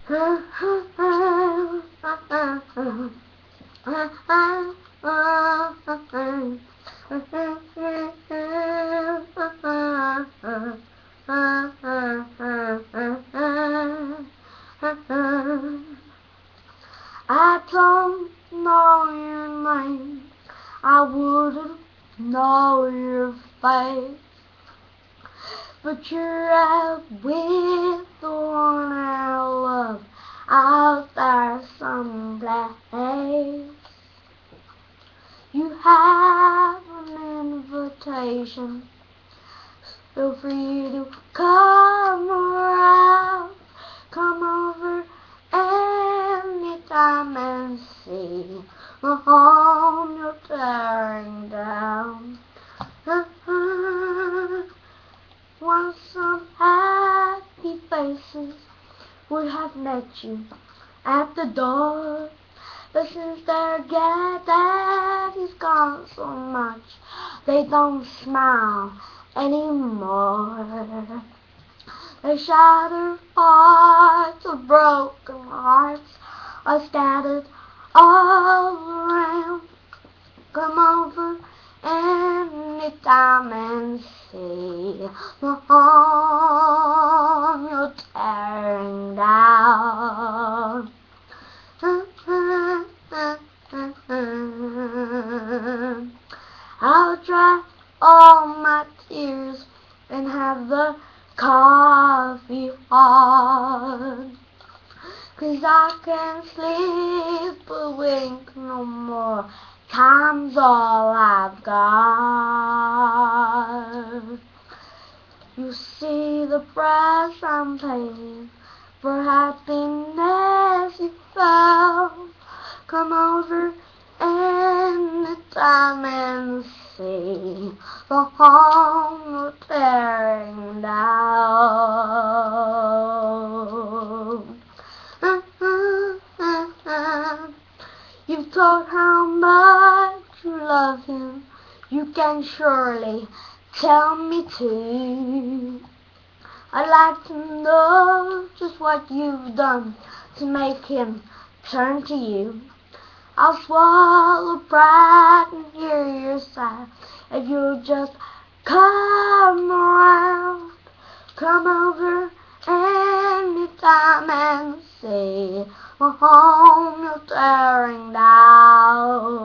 I don't know your name, I wouldn't know your face, but you're out with the one I love out there someplace. You have an invitation, feel free to come around, come over anytime and see the home you're tearing down. Once some happy faces would have met you at the door, but since their daddy's gone so much, they don't smile anymore. Their shattered hearts or broken hearts are scattered all around. Come over anytime and see the home you're tearing down. I'll dry all my tears and have the coffee hot, 'cause I can't sleep a wink no more. Time's all I've got. You see the price I'm paying for happiness you felt. Come over anytime and see the home you're tearing down. You've told how much you love him, you can surely tell me too. I'd like to know just what you've done to make him turn to you. I'll swallow pride and hear your sigh if you'll just come around. Come over anytime and see the home you're tearing down.